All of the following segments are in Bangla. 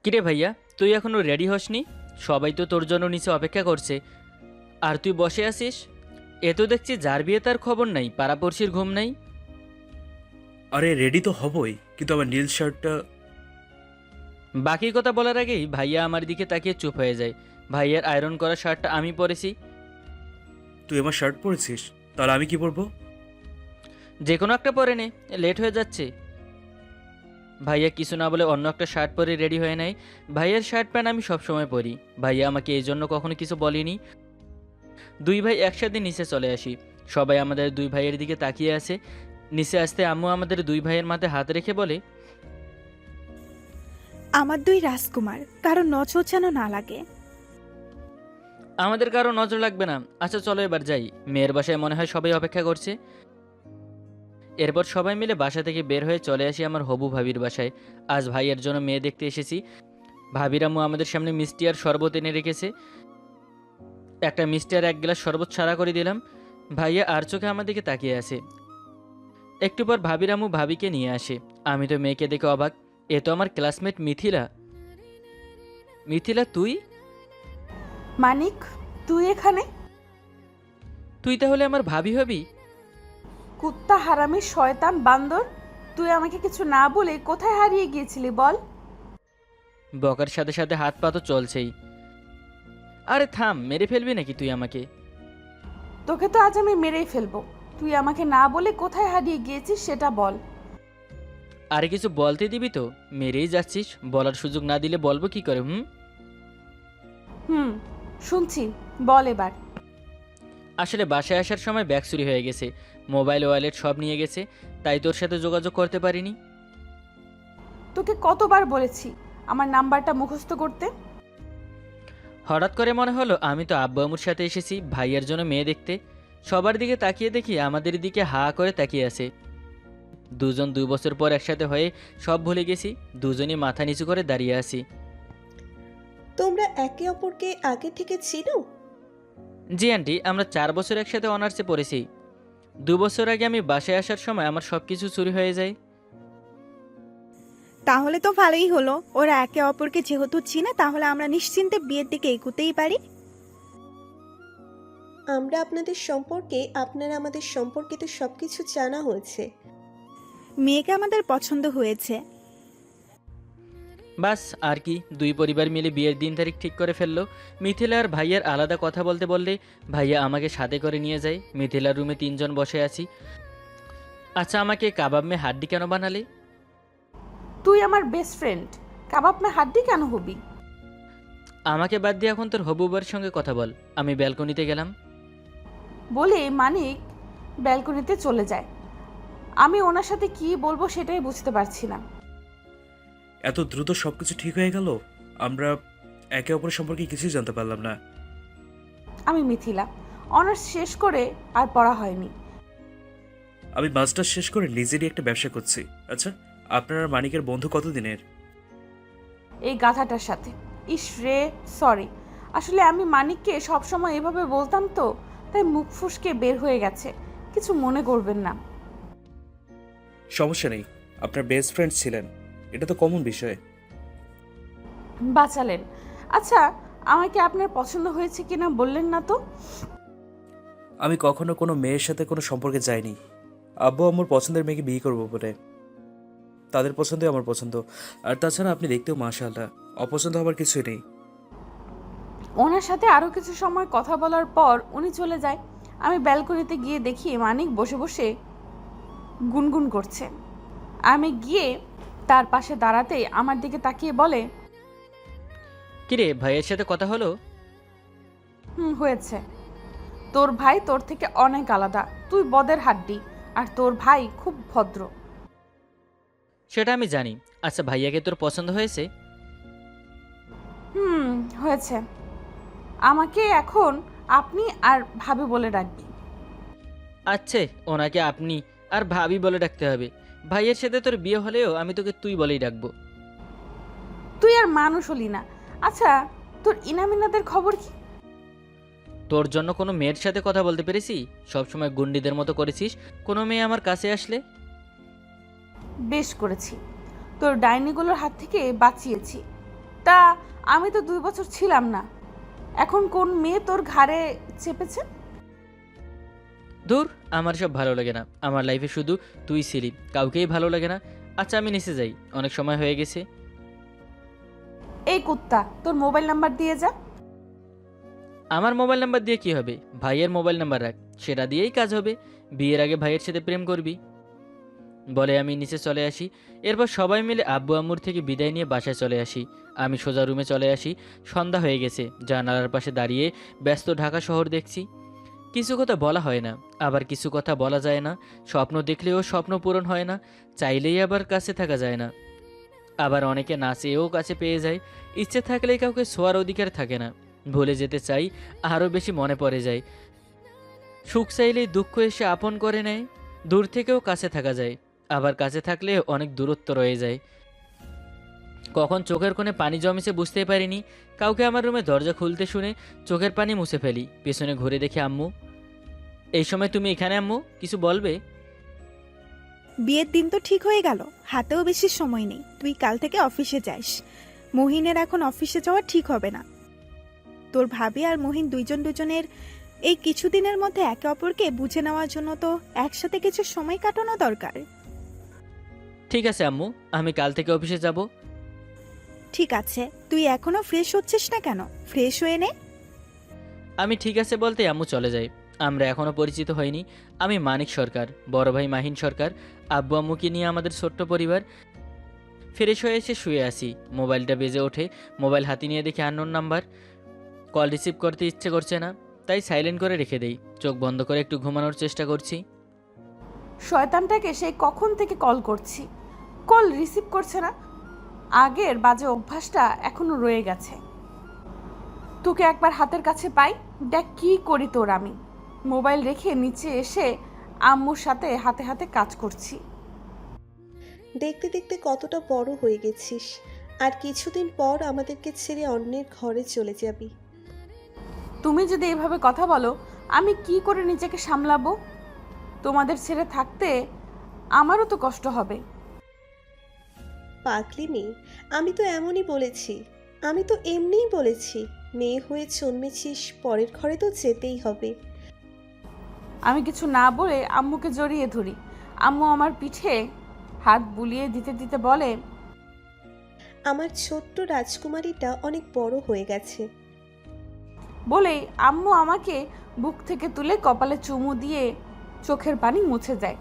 কিরে ভাইয়া, তুই এখনো রেডি হসনি? সবাই তো তোর জন্য নিচে অপেক্ষা করছে, আর তুই বসে আছিস। এ তো দেখছি যার বিয়ে তার খবর নাই, পাড়াপড়শির ঘুম নাই। আরে রেডি তো হবই, কিন্তু আমার নীল শার্টটা। বাকি কথা বলার আগেই ভাইয়া আমার দিকে তাকিয়ে চুপ হয়ে যায়। ভাইয়ার আয়রন করা শার্টটা আমি পরেছি। তুই আমার শার্ট পরেছিস? তাহলে আমি কি পরবো? যে কোনো একটা পরে নে, লেট হয়ে যাচ্ছে। ভাইয়া কিছু না বলে অন্য একটা শার্ট পরে রেডি হয়ে নেয়। ভাইয়ার শার্ট প্যান্ট আমি সবসময় পরি, ভাইয়া আমাকে এই জন্য কখনো কিছু বলেনি। দুই ভাই একসাথে নিচে চলে আসি। সবাই আমাদের দুই ভাইয়ের দিকে তাকিয়ে আছে। নিচে আসতে আম্মু আমাদের দুই ভাইয়ের মাথায় হাত রেখে বলে, আমার দুই রাজকুমার, কারো নজর যেন না লাগে। আমাদের কারো নজর লাগবে না। আচ্ছা চলো এবার যাই, মেয়ের বাসায় মনে হয় সবাই অপেক্ষা করছে। এরপর সবাই মিলে বাসা থেকে বের হয়ে চলে আসি আমার হবু ভাবির বাসায়। আজ ভাইয়ের জন্য মেয়ে দেখতে এসেছি। ভাবির আম্মু আমাদের সামনে মিষ্টি আর শরবত এনে রেখেছে। একটা মিষ্টি আর এক গ্লাস শরবত ছাড়া করে দিলাম। ভাইয়া আর চোখে আমার দিকে তাকিয়ে আছে। একটু পর ভাবির আম্মু ভাবিকে নিয়ে আসে। আমি তো মেয়েকে দেখে অবাক। এ তো আমার ক্লাসমেট মিথিলা। মিথিলা তুই? মানিক, তুই এখানে? তুই তাহলে আমার ভাবি হবি? কুত্তা, হারামি, শয়তান, বান্দর! তুই আমাকে কিছু না বলে কোথায় হারিয়ে গিয়েছিলি বল? বকার সাথে সাথে হাত পা তো চলছেই। আরে থাম, মেরে ফেলবি নাকি তুই আমাকে? তোকে তো আজ আমি মেরেই ফেলবো। তুই আমাকে না বলে কোথায় হারিয়ে গিয়েছিস সেটা বল। আরে কিছু বলতে দিবি তো? মেরেই যাচ্ছিস, বলার সুযোগ না দিলে বলবো কি করে? হুম, শুনছি, বল এবার। আসলে বাসায় আসার সময় ব্যাগ চুরি হয়ে গেছে। মোবাইল ওয়ালেট সব নিয়ে গেছে, তাই তোর সাথে যোগাযোগ করতে পারিনি। তোকে কতবার বলেছি আমার নাম্বারটা মুখস্থ করতে? হঠাৎ করে মনে হলো আমি তো আব্বু আম্মুর সাথে এসেছি ভাইয়ের জন্য মেয়ে দেখতে। সবার দিকে তাকিয়ে দেখি আমাদের দিকে হা করে তাকিয়ে আছে। দুজন 2 বছর পর একসাথে হয়ে সব ভুলে গেছি। দুজনই মাথা নিচু করে দাঁড়িয়ে আছি। তোমরা একে অপরকে আগে থেকে চিনো? জি আন্টি, আমরা 4 বছর একসাথে অনার্সে পড়েছি। 2 বছর আগে আমি বাসায় আসার সময় আমার সব কিছু চুরি হয়ে যায়। তাহলে তো ভালোই হলো, ওরা একে অপরকে যেহেতু চিনে তাহলে আমরা নিশ্চিন্তে বিয়ের দিকে এগোতেই পারি। আমরা আপনাদের সম্পর্কে, আপনারা আমাদের সম্পর্কে তো সবকিছু জানা হয়েছে। মেয়েকে আমাদের পছন্দ হয়েছে। বাস আর কি, দুই পরিবার মিলে বিয়ের দিন তারিখ ঠিক করে ফেললো। মিথিলা আর ভাইয়ার আলাদা কথা বলতে বললে ভাইয়া আমাকে সাথে করে নিয়ে যায়। মিথিলার রুমে 3জন বসে আছি। আচ্ছা, আমাকে কাবাব মে হাড্ডি কেন বানালে? তুই আমার বেস্ট ফ্রেন্ড, কাবাব মে হাড্ডি কেন হবি? আমাকে বাদ দিয়ে এখন তোর হবু বউয়ের সঙ্গে কথা বল। আমি ব্যালকনিতে গেলাম। বলে মানিক ব্যালকনিতে চলে যায়। আমি ওনার সাথে কি বলবো সেটাই বুঝতে পারছি না। এত দ্রুত সবকিছু ঠিক হয়ে গেল? আমরা একে অপরের সম্পর্কে কিছুই জানতে পারলাম না। আমি মিথিলা, অনার্স শেষ করে আর পড়া হয়নি। আমি মাস্টার্স শেষ করে নিজেরই একটা ব্যবসা করছি। আচ্ছা, আপনার আর মানিকের বন্ধু কতদিনের? এই গাধাটার সাথে। ইস রে, সরি। আসলে আমি মানিককে সবসময় এভাবে বলতাম তো, তাই মুখ ফুসকে বের হয়ে গেছে। কিছু মনে করবেন না। সমস্যা নেই, আপনার বেস্ট ফ্রেন্ড ছিলেন, এটা তো কমন বিষয়। বাঁচালেন। আচ্ছা, আমাকে আপনার পছন্দ হয়েছে কিনা বললেন না তো? আমি কখনো কোনো মেয়ের সাথে কোনো সম্পর্কে যাইনি। আব্বু আমার পছন্দের মেয়েকে বিয়ে করবো বলে। তাদের পছন্দই আমার পছন্দ। আর তাছাড়া আপনি দেখতেও মাশাআল্লাহ, অপছন্দ হবার কিছুই নেই। ওনার সাথে আরও কিছু সময় কথা বলার পর উনি চলে যায়। আমি ব্যালকনিতে গিয়ে দেখি মানিক বসে বসে গুনগুন করছে। আমি গিয়ে তার পাশে দাঁড়াতেই আমার দিকে তাকিয়ে বলে, কিরে, ভাইয়ের সাথে কথা হলো? হয়েছে। তোর ভাই তোর থেকে অনেক আলাদা। তুই বদের হাড্ডি, আর তোর ভাই খুব ভদ্র। সেটা আমি জানি। আচ্ছা, ভাইয়াকে তোর পছন্দ হয়েছে? হয়েছে। আমাকে এখন আপনি আর ভাবি বলে ডাকবি। আচ্ছা, ওনাকে আপনি আর ভাবি বলে ডাকতে হবে। ভাইয়ের সাথে তোর বিয়ে হলেও আমি তোকে তুই বলেই ডাকবো। তুই আর মানুষ হলি না। আচ্ছা, তোর ইনামিনাদের খবর কি? তোর জন্য কোনো মেয়ের সাথে কথা বলতে পেরেছি? সবসময় গুন্ডিদের মতো করেছিস। কোনো মেয়ে আমার কাছে আসলে? বেশ করেছি, তোর ডাইনিগুলোর হাত থেকে বাঁচিয়েছি। তা আমি তো 2 বছর ছিলাম না, এখন কোন মেয়ে তোর ঘাড়ে চেপেছে? দূর, আমার সব ভালো লাগে না। আমার লাইফে শুধু তুই ছিলি, কাউকেই ভালো লাগে না। আচ্ছা আমি নিচে যাই, অনেক সময় হয়ে গেছে। এই কুত্তা, তোর মোবাইল নাম্বার দিয়ে যা। আমার মোবাইল নাম্বার দিয়ে কি হবে? ভাইয়ের মোবাইল নাম্বার রাখ, সেটা দিয়েই কাজ হবে। বিয়ের আগে ভাইয়ের সাথে প্রেম করবি? বলে আমি নিচে চলে আসি। এরপর সবাই মিলে আব্বু আম্মুর থেকে বিদায় নিয়ে বাসায় চলে আসি। আমি সোজা রুমে চলে আসি। সন্ধ্যা হয়ে গেছে, জানালার পাশে দাঁড়িয়ে ব্যস্ত ঢাকা শহর দেখছি। কিছু কথা বলা হয় না, আবার কিছু কথা বলা যায় না। স্বপ্ন দেখলেও স্বপ্ন পূরণ হয় না, চাইলেই আবার কাছে থাকা যায় না। আবার অনেকে না চেয়েও কাছে পেয়ে যায়। ইচ্ছে থাকলেই কাউকে ছোঁয়ার অধিকার থাকে না। ভুলে যেতে চাই, আরও বেশি মনে পড়ে যায়। সুখ চাইলেই দুঃখ এসে আপন করে নেয়। দূর থেকেও কাছে থাকা যায়, আবার কাছে থাকলে অনেক দূরত্ব রয়ে যায়। কখন চোখের কোণে পানি জমেছে বুঝতেই পারিনি। কাউকে আমার রুমে দরজা খুলতে শুনে চোখের পানি মুছে ফেলি। পেছনে ঘুরে দেখি আম্মু। এই সময় তুমি এখানে আম্মু, কিছু বলবে? বিয়ের দিন তো ঠিক হয়ে গেল, হাতেও বেশি সময় নেই। তুই কাল থেকে অফিসে যাস। মহিনের এখন অফিসে যাওয়া ঠিক হবে না। তোর ভাবি আর মহিন দুজনের এই কিছুদিনের মধ্যে একে অপরকে বুঝে নেওয়ার জন্য তো একসাথে কিছু সময় কাটানো দরকার। ঠিক আছে আম্মু, আমি কাল থেকে অফিসে যাব। ঠিক আছে, তুই এখনো ফ্রেশ হচ্ছিস না কেন? ফ্রেশ হয়ে নে। আমি ঠিক আছে বলতে আম্মু চলে যায়। আমরা এখনও পরিচিত হইনি। আমি মানিক সরকার, বড় ভাই মাহিন সরকার, আব্বু আম্মুকে নিয়ে আমাদের ছোট্ট পরিবার। ফ্রেশ হয়ে এসে শুয়ে আসি। মোবাইলটা বেজে ওঠে। মোবাইল হাতে নিয়ে দেখি আননোন নাম্বার। কল রিসিভ করতে ইচ্ছে করছে না, তাই সাইলেন্ট করে রেখে দেই। চোখ বন্ধ করে একটু ঘুমানোর চেষ্টা করছি। শয়তানটাকে সেই কখন থেকে কল করছি, কল রিসিভ করছে না। আগের বাজে অভ্যাসটা এখনো রয়ে গেছে। তোকে একবার হাতের কাছে পাই, দেখ কি করি তোর আমি। মোবাইল রেখে নিচে এসে আম্মুর সাথে হাতে হাতে কাজ করছি। দেখতে দেখতে কতটা বড় হয়ে গেছিস, আর কিছুদিন পর আমাদেরকে ছেড়ে অন্যের ঘরে চলে যাবি। তুমি যদি এভাবে কথা বলো, আমি কি করে নিজেকে সামলাবো? তোমাদের ছেড়ে থাকতে আমারও তো কষ্ট হবে। পাগলি মেয়ে, আমি তো এমনই বলেছি। আমি তো এমনিই বলেছি, মেয়ে হয়ে জন্মেছিস, পরের ঘরে তো যেতেই হবে। আমি কিছু না বলে আম্মুকে জড়িয়ে ধরি। আম্মু আমার পিঠে হাত বুলিয়ে দিতে দিতে বলে, আমার ছোট্ট রাজকুমারীটা অনেক বড় হয়ে গেছে। বলেই আম্মু আমাকে বুক থেকে তুলে কপালে চুমু দিয়ে চোখের পানি মুছে যায়।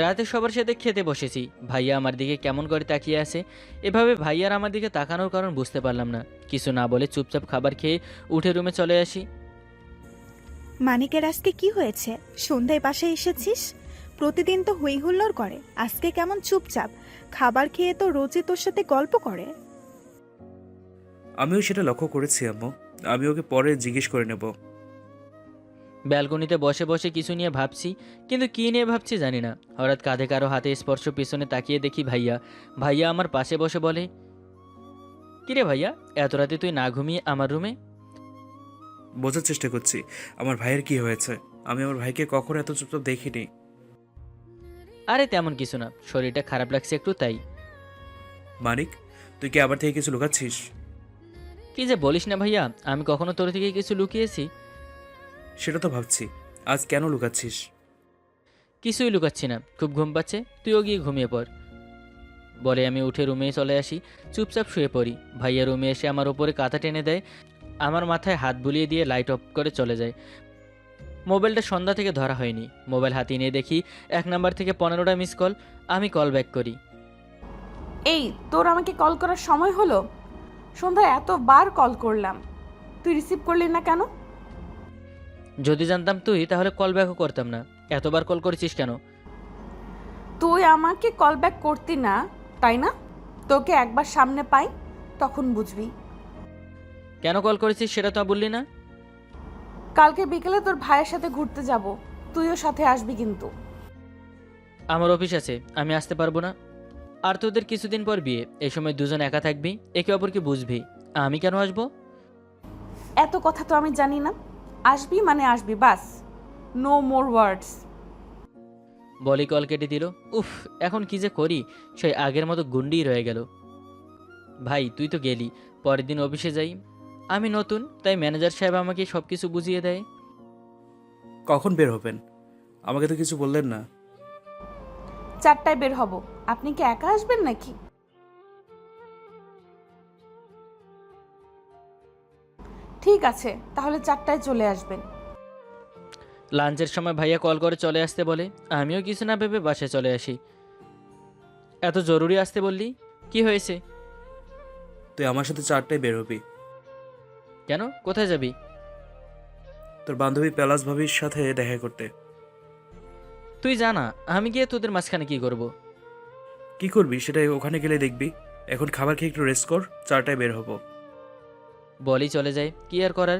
রাতে সবার সাথে খেতে বসেছি। ভাইয়া আমার দিকে কেমন করে তাকিয়ে আছে। এভাবে ভাইয়ার আমার দিকে তাকানোর কারণ বুঝতে পারলাম না। কিছু না বলে চুপচাপ খাবার খেয়ে উঠে রুমে চলে আসি। মানিকের আজকে কি হয়েছে? সন্ধ্যায় বাসায় এসেছিস, প্রতিদিন তো হই হুল্লোড় করে, আজকে কেমন চুপচাপ? খাবার খেয়ে তো রোজই তোর সাথে গল্প করে। আমিও সেটা লক্ষ্য করেছি আম্মু। আমি ওকে পরে জিজ্ঞেস করে নেব। ব্যালকনিতে বসে বসে কিছু নিয়ে ভাবছি, কিন্তু কী নিয়ে ভাবছি জানি না। হঠাৎ কাঁধে কারো হাতে স্পর্শ, পিছনে তাকিয়ে দেখি ভাইয়া। ভাইয়া আমার পাশে বসে বলে, কিরে ভাইয়া, এত রাতে তুই না ঘুমিয়ে আমার রুমে? বোঝার চেষ্টা করছি আমার ভাইয়ের কি হয়েছে। আমি আমার ভাইকে কখনো এত চুপচাপ দেখিনি। আরে তেমন কিছু না, শরীরটা খারাপ লাগছে একটু তাই। মানিক, তুই কি আবার থেকে কিছু লুকাচ্ছিস? কি যে বলিস না ভাইয়া, আমি কখনো তোর থেকে কিছু লুকিয়েছি? সেটা তো ভাবছি, আজ কেন লুকাচ্ছিস? কিছুই লুকাচ্ছি না, খুব ঘুম পাচ্ছে, তুইও গিয়ে ঘুমিয়ে পড়। বলে আমি উঠে রুমে চলে আসি। চুপচাপ শুয়ে পড়ি। ভাইয়া রুমে এসে আমার ওপরে কাঁথা টেনে দেয়, আমার মাথায় হাত বুলিয়ে দিয়ে লাইট অফ করে চলে যায়। মোবাইলটা সন্ধ্যা থেকে ধরা হয়নি। মোবাইল হাতে নিয়ে দেখি 1 নাম্বার থেকে 15টা মিস কল। আমি কল ব্যাক করি। এই তোর আমাকে কল করার সময় হলো? সন্ধ্যায় এতবার কল করলাম, তুই রিসিভ করলি না কেন? যদি জানতাম তুই, তাহলে কল ব্যাকও করতাম না। এতবার কল করেছিস কেন? তুই আমাকে কল ব্যাক করতি না, তাই না? তোকে একবার সামনে পাই, তখন বুঝবি। কেন কল করেছিস সেটা তো বললি না। কালকে বিকেলে তোর ভাইয়ের সাথে ঘুরতে যাব, তুইও সাথে আসবি কিন্তু। আমার অফিস আছে, আমি আসতে পারবো না। আর তোদের কিছুদিন পর বিয়ে, এই সময় দুজন একা থাকবি, একে অপরকে বুঝবি। আমি কেন আসবো? এত কথা তো আমি জানি না। আসবি মানে আসবি, বাস, নো মোর ওয়ার্ডস। বলি কল কেটে দিল। উফ, এখন কি যে করি, সেই আগের মতো গুন্ডি রয়ে গেল। ভাই তুই তো গেলি, পরের দিন অফিসে যাই। আমি নতুন, তাই ম্যানেজার সাহেব আমাকে সব কিছু বুঝিয়ে দেয়। কখন বের হবেন? আমাকে তো কিছু বললেন না। 4টায় বের হব। আপনি কি একা আসবেন নাকি? ঠিক আছে, তাহলে 4টায় চলে আসবেন। লাঞ্চের সময় ভাইয়া কল করে চলে আসতে বলে, আমিও কিছু না ভেবে বাসায় চলে আসি। এত জরুরি আসতে বললি, কি হয়েছে? তুই আমার সাথে 4টায় বের হবি। কেন, কোথায় যাবি? তোর বান্ধবী পেলাস ভাবির সাথে দেখা করতে। তুই জানা আমি গিয়ে তোদের মাঝখানে কি করব? কি করবি সেটাই ওখানে গেলে দেখবি। এখন খাবার খেয়ে একটু রেস্ট কর, 4টায় বের হবো। বলি চলে যায়, কি আর করার।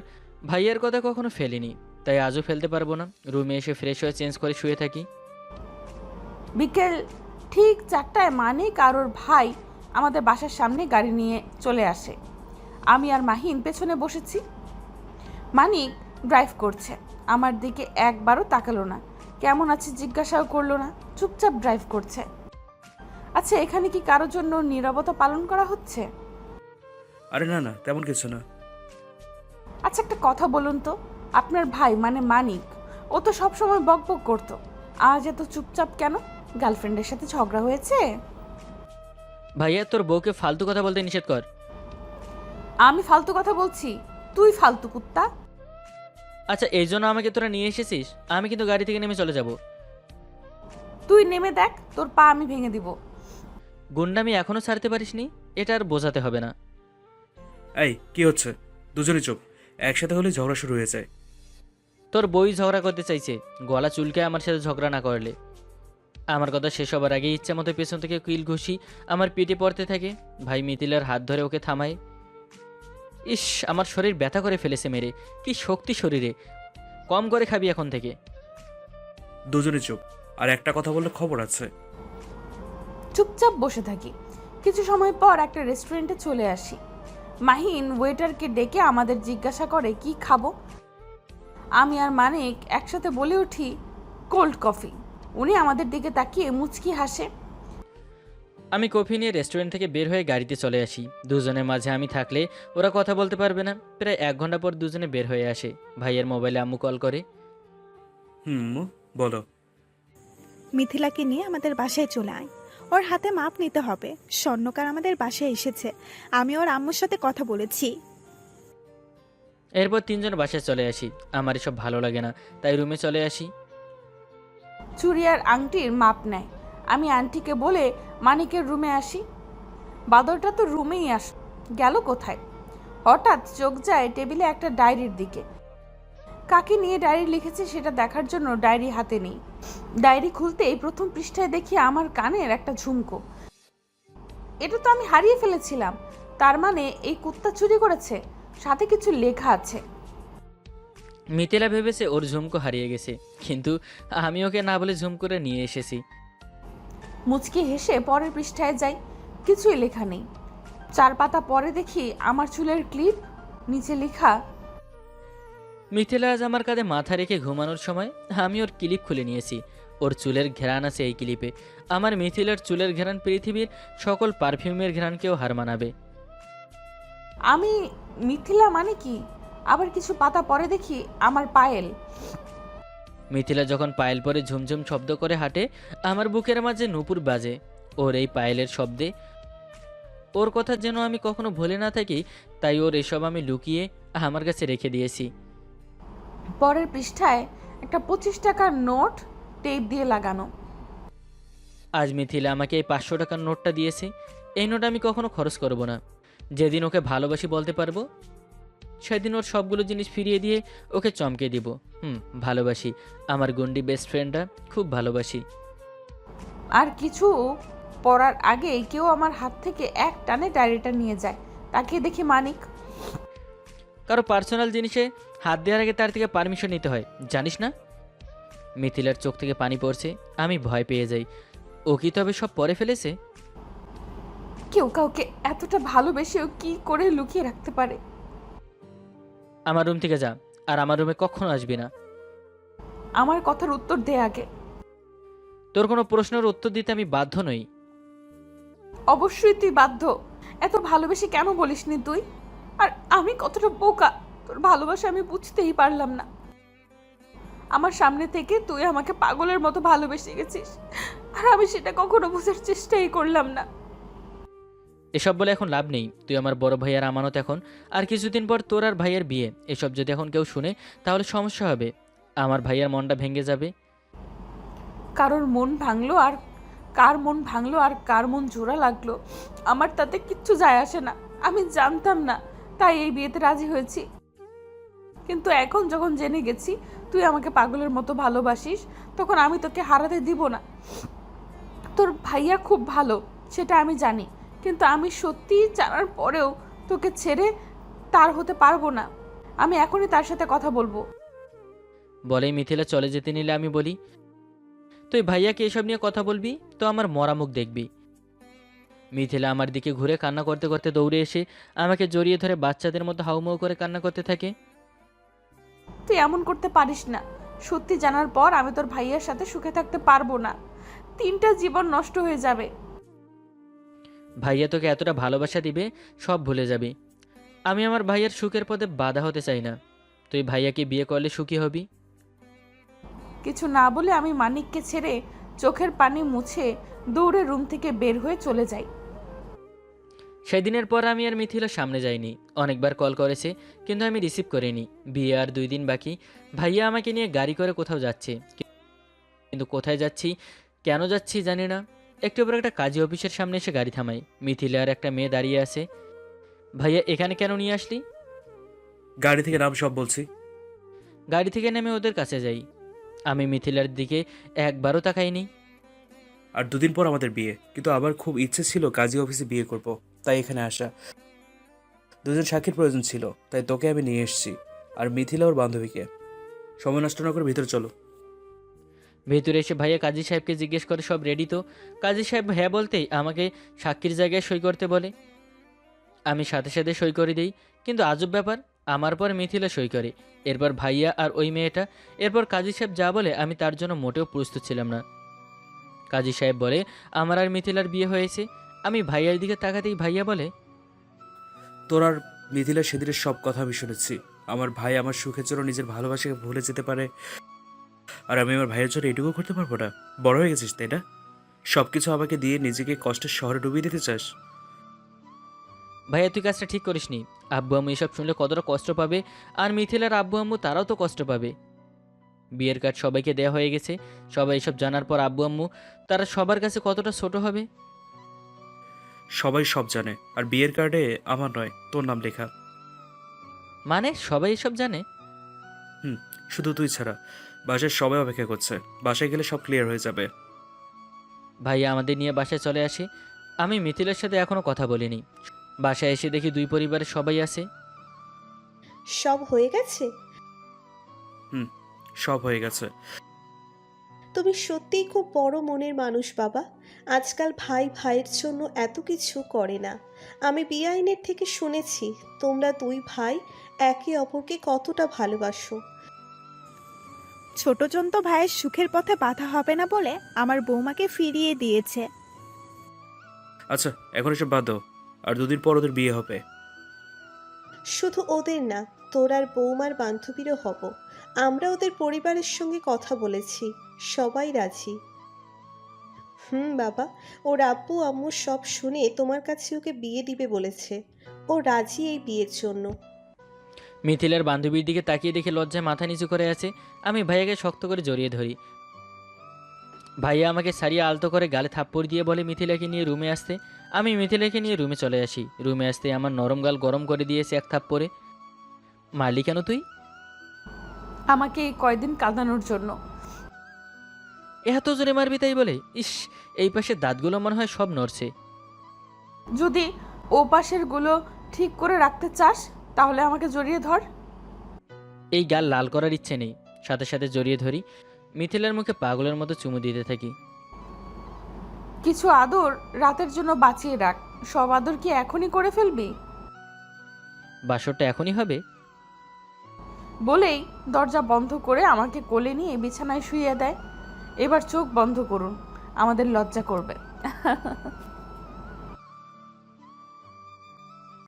ভাইয়ার কথা কখনো ফেলিনি, তাই আজও ফেলতে পারবো না। রুমে এসে ফ্রেশ হয়ে চেঞ্জ করে শুয়ে থাকি। বিকেল ঠিক 4টায় মানিক আর ওর ভাই আমাদের বাসার সামনে গাড়ি নিয়ে চলে আসে। আমি আর মাহিন পেছনে বসেছি। মানিক ড্রাইভ করছে, আমার দিকে একবারও তাকালো না, কেমন আছে জিজ্ঞাসাও করলো না, চুপচাপ ড্রাইভ করছে। আচ্ছা, এখানে কি কারোর জন্য নীরবতা পালন করা হচ্ছে? আরে না না, তেমন কিছু না। আচ্ছা, একটা কথা বলুন তো, আপনার ভাই মানে মানিক, ও তো সবসময় বকবক করতো, আজ এত চুপচাপ কেন? গার্লফ্রেন্ডের সাথে ঝগড়া হয়েছে? ভাইয়া তোর বউকে ফালতু কথা বলতে নিষেধ কর। আমি ফালতু কথা বলছি? তুই ফালতু কুত্তা। আচ্ছা, এই জন্য আমাকে তোরা নিয়ে এসেছিস? আমি কিন্তু গাড়ি থেকে নেমে চলে যাব। তুই নেমে দেখ, তোর পা আমি ভেঙে দিব। গুন্ডামি এখনো ছাড়তে পারিসনি, এটা আর বোঝাতে হবে না। এই কি হচ্ছে? দুজনে চুপ। একসাথে হলে ঝগড়া শুরু হয়ে যায়। তোর বই ঝগড়া করতে চাইছে, গলা চুলকে আমার সাথে ঝগড়া না করলে। আমার কথা শেষ হবার আগে ইচ্ছা মতো পেছন থেকে কিল ঘুষি আমার পিঠে পড়তে থাকে। ভাই মিথিলার হাত ধরে ওকে থামায়। ইস, আমার শরীর ব্যথা করে ফেলেছে মেরে, কি শক্তি শরীরে। কম করে খাবি এখন থেকে। দুজনে চুপ। আর একটা কথা বললে খবর আছে। চুপচাপ বসে থাকি। কিছু সময় পর একটা রেস্টুরেন্টে চলে আসি। মাহিন ওয়েটারকে ডেকে আমাদের জিজ্ঞাসা করে কি খাবো। আমি আর মানিক একসাথে বলে উঠি কোল্ড কফি। উনি আমাদের দিকে তাকিয়ে মুচকি হাসে। আমি কফি নিয়ে রেস্টুরেন্ট থেকে বের হয়ে গাড়িতে চলে আসি। দুজনের মাঝে আমি থাকলে ওরা কথা বলতে পারবে না। প্রায় 1 ঘন্টা পর দুজনে বের হয়ে আসে। ভাইয়ের মোবাইলে আম্মু কল করে। বলো। মিথিলাকে নিয়ে আমাদের বাসায় চলে আয়। ওর হাতে মাপ নিতে হবে। স্বর্ণকার আমাদের বাসায় এসেছে, আমি ওর আম্মুর সাথে কথা বলেছি। এরপর 3 জন বাসায় চলে আসি। আমার এসব ভালো লাগে না, তাই রুমে চলে আসি। চুড়ি আর আংটির মাপ নেয়। আমি আন্টিকে বলে মানিকের রুমে আসি। বাদরটা তো রুমেই গেল কোথায়? হঠাৎ চোখ যায় টেবিলে একটা ডায়েরির দিকে। কাকে নিয়ে ডায়েরি লিখেছে সেটা দেখার জন্য ডায়েরি হাতে নিই। ডায়েরি খুলতেই প্রথম পৃষ্ঠায় দেখি আমার কানের একটা ঝুমকো। এটা তো আমি হারিয়ে ফেলেছিলাম। তার মানে এই কুত্তা চুরি করেছে, সাথে কিছু লেখা আছে। মিথিলা ভেবেছে ওর ঝুমকো হারিয়ে গেছে, কিন্তু আমি ওকে না বলে ঝুম করে নিয়ে এসেছি। মুচকি হেসে পরের পৃষ্ঠায় যাই, কিছুই লেখা নেই। 4 পাতা পরে দেখি আমার চুলের ক্লিপ, নিচে লেখা মিথিলা আজ আমার কাঁধে মাথা রেখে ঘুমানোর সময় আমি ওর ক্লিপ খুলে নিয়েছি। ওর চুলের ঘ্রাণ আছে এই ক্লিপে। আমার মিথিলার চুলের ঘ্রাণ পৃথিবীর সকল পারফিউমের ঘ্রাণকেও হার মানাবে। আমি মিথিলা মানে কি? আবার কিছু পাতা পরে দেখি আমার পায়েল। মিথিলা যখন পায়েল পরে ঝুমঝুম শব্দ করে হাঁটে, আমার বুকের মাঝে নূপুর বাজে ওর এই পায়েলের শব্দে। ওর কথা যেন আমি কখনো ভুলে না থাকি, তাই ওর এসব আমি লুকিয়ে আমার কাছে রেখে দিয়েছি। পরের পৃষ্ঠায় একটা 25 টাকার নোট টেপ দিয়ে লাগানো। আজ মিথিলা আমাকে এই 500 টাকার নোটটা দিয়েছে। এই নোট আমি কখনো খরচ করব না। যেদিন ওকে ভালোবাসি বলতে পারবো, সেদিন ওর সবগুলো জিনিস ফিরিয়ে দিয়ে ওকে চমকে দিব। ভালোবাসি, আমার গন্ডি বেস্ট ফ্রেন্ডরা খুব ভালোবাসি। আর কিছু পড়ার আগে কেউ আমার হাত থেকে এক টানে ডায়েরিটা নিয়ে যায়। তাকে দেখি মানিক। কারো পার্সোনাল জিনিসে হাত দেওয়ার আগে তার থেকে পারমিশন নিতে হয়, জানিস না? মিথিলার চোখ থেকে পানি পড়ছে। আমি ভয় পেয়ে যাই। ও কি তবে সব পরে ফেলেছে? কেউ কাউকে এতটা ভালোবেসেও কি করে লুকিয়ে রাখতে পারে? আমার রুম থেকে যা, আর আমার রুমে কখনো আসবি না। আমার কথার উত্তর দে আগে। তোর কোনো প্রশ্নের উত্তর দিতে আমি বাধ্য নই। অবশ্যই তুই বাধ্য। এত ভালোবেসে কেন বলিসনি তুই? আর আমি কতটা বোকা, তোর ভালোবাসা আমি বুঝতেই পারলাম না। আমার সামনে থেকে তুই আমাকে পাগলের মতো ভালোবেসে গেছিস, আর আমি সেটা কখনো বোঝার চেষ্টাই করলাম না। এসব বলে এখন লাভ নেই, তুই আমার বড় ভাইয়ার আমানত এখন। আর কিছুদিন পর তোর আর ভাইয়ের বিয়ে, এসব যদি এখন কেউ শুনে তাহলে সমস্যা হবে, আমার ভাইয়ার মনটা ভেঙে যাবে। কার মন ভাঙলো আর কার মন জোড়া লাগলো আমার তাতে কিচ্ছু যায় আসে না। আমি জানতাম না, তাই এই বিয়েতে রাজি হয়েছি। কিন্তু এখন যখন জেনে গেছি তুই আমাকে পাগলের মতো ভালোবাসিস, তখন আমি তোকে হারাতে দিব না। তোর ভাইয়া খুব ভালো, সেটা আমি জানি, কিন্তু আমি সত্যি জানার পরেও তোকে ছেড়ে তার হতে পারবো না। আমি এখনই তার সাথে কথা বলবো। বলেই মিথিলা চলে যেতে নিলে আমি বলি, তুই ভাইয়াকে এসব নিয়ে কথা বলবি তো আমার মরা মুখ দেখবি। মিথিলা আমার দিকে ঘুরে কান্না করতে করতে দৌড়ে এসে আমাকে জড়িয়ে ধরে বাচ্চাদের মতো হাউমাউ করে কান্না করতে থাকে। তুই এমন করতে পারিস না। সত্যি জানার পর আমি তোর ভাইয়ার সাথে সুখে থাকতে পারবো না, 3টা জীবন নষ্ট হয়ে যাবে। ভাইয়া তোকে এতটা ভালোবাসা দিবে, সব ভুলে যাবি। আমি আমার ভাইয়ার সুখের পথে বাধা হতে চাই না। তুই ভাইয়াকে বিয়ে করলে সুখী হবি। কিছু না বলে আমি মানিককে ছেড়ে চোখের পানি মুছে দৌড়ে রুম থেকে বের হয়ে চলে যাই। সেদিনের পর আমি আর মিথিলার সামনে যাইনি। অনেকবার কল করেছে কিন্তু আমি রিসিভ করিনি। বিয়ে আর 2 দিন বাকি। ভাইয়া আমাকে নিয়ে গাড়ি করে কোথাও যাচ্ছে, কিন্তু কোথায় যাচ্ছি, কেন যাচ্ছি জানি না। একটু পর একটা কাজী অফিসের সামনে এসে গাড়ি থামাই। মিথিলা আর একটা মেয়ে দাঁড়িয়ে আছে। ভাইয়া এখানে কেন নিয়ে আসলি? গাড়ি থেকে নাম, সব বলছি। গাড়ি থেকে নেমে ওদের কাছে যাই। আমি মিথিলার দিকে একবারও তাকাইনি। আর 2 দিন পর আমাদের বিয়ে, কিন্তু আমার খুব ইচ্ছে ছিল কাজী অফিসে বিয়ে করব, তাই এখানে আসা। 2জন সাক্ষীর প্রয়োজন ছিল, তাই তোকে আমি নিয়ে এসেছি, আর মিথিলা ওর বান্ধবীকে। সময় নষ্ট না করে ভিতরে চলো। ভেতরে এসে ভাইয়া কাজী সাহেবকে জিজ্ঞেস করে সব রেডি তো। কাজী সাহেব হ্যাঁ বলতেই আমাকে সাক্ষীর জায়গায় সই করতে বলে। আমি সাথে সাথে সই করে দিই, কিন্তু আজব ব্যাপার, আমার পর মিথিলা সই করে, এরপর ভাইয়া আর ওই মেয়েটা। এরপর কাজী সাহেব যা বলে আমি তার জন্য মোটেও প্রস্তুত ছিলাম না। কাজী সাহেব বলে আমার আর মিথিলার বিয়ে হয়েছে। আমি ভাইয়ার দিকে তাকাতেই ভাইয়া বলে, তোর আর মিথিলার সেদিনের সব কথা আমি শুনেছি। আমার ভাই আমার সুখের জন্য নিজের ভালোবাসাকে ভুলে যেতে পারে, আর আমি আমার ভাইয়ের জন্য এটুকু করতে পারবো না? বড় হয়ে গেছিস তাই না? সব কিছু আমাকে দিয়ে নিজেকে কষ্টের শহরে ডুবিয়ে দিতে চাস? ভাইয়া তুই কাজটা ঠিক করিসনি। আব্বু আম্মু এসব শুনলে কতটা কষ্ট পাবে, আর মিথিলার আব্বু আম্মু তারাও তো কষ্ট পাবে। বিয়ের কার্ড সবাইকে দেওয়া হয়ে গেছে। সবাই এসব জানার পর আব্বু আম্মু তারা সবার কাছে কতটা ছোট হবে। সবাই সব জানে, আর বিয়ের কার্ডে আমার নয়, তোর নাম লেখা। মানে সবাই এসব জানে? শুধু তুই ছাড়া। বাসায় সবাই অপেক্ষা করছে, বাসায় গেলে সব ক্লিয়ার হয়ে যাবে। ভাইয়া আমাদের নিয়ে বাসায় চলে আসে। আমি মিথিলার সাথে এখনো কথা বলিনি। বাসায় এসে দেখি 2 পরিবারের সবাই আছে। সব হয়ে গেছে? সব হয়ে গেছে। তুমি সত্যিই খুব বড় মনের মানুষ বাবা। আজকাল ভাই ভাইয়ের জন্য এত কিছু করে না। আমি বিআইনের থেকে শুনেছি তোমরা 2 ভাই একে অপরকে কতটা ভালোবাসো। ছোটজন তো ভাইয়ের সুখের পথে বাধা হবে না বলে আমার বৌমাকে ফিরিয়ে দিয়েছে। আচ্ছা, এখন এসব বাদ দাও। আর 2 দিন পর ওদের বিয়ে হবে। শুধু ওদের না, তোর আর বৌমার বান্ধবীরও হব। আমরা ওদের পরিবারের সঙ্গে কথা বলেছি, সবাই রাজি। বাবা, ওর আব্বু আম্মু সব শুনে তোমার কাছে ওকে বিয়ে দিবে বলেছে। ও রাজি এই বিয়ের জন্য। মিথিলার বান্ধবীর দিকে তাকিয়ে দেখে লজ্জায় মাথা নিচু করে আছে। আমি ভাইয়াকে শক্ত করে জড়িয়ে ধরি। ভাইয়া আমাকে সারিয়ে আলতো করে গালে থাপ্পড় দিয়ে বলে মিথিলাকে নিয়ে রুমে আসতে। আমি মিথিলাকে নিয়ে রুমে চলে আসি। রুমে আসতে আমার নরম গাল গরম করে দিয়েছে এক থাপ্পড়ে। মারলি কেন তুই? আমাকে এই কয়দিন কাঁদানোর জন্য। এত জোরে মারবি তাই বলে? ইস, এই পাশে দাঁতগুলো মনে হয় সব নড়ছে। যদি ও পাশের গুলো ঠিক করে রাখতে চাস তাহলে আমাকে জড়িয়ে ধর। এই গাল লাল করার ইচ্ছে নেই। সাথে সাথে জড়িয়ে ধরি। মিথিলার মুখে পাগলের মতো চুমু দিতে থাকি। কিছু আদর রাতের জন্য বাঁচিয়ে রাখ। সব আদর কি এখনই করে ফেলবি? বাসরটা এখনই হবে? বলেই দরজা বন্ধ করে আমাকে কোলে নিয়ে বিছানায় শুইয়ে দেয়। এবার চোখ বন্ধ করুন, আমাদের লজ্জা করবে।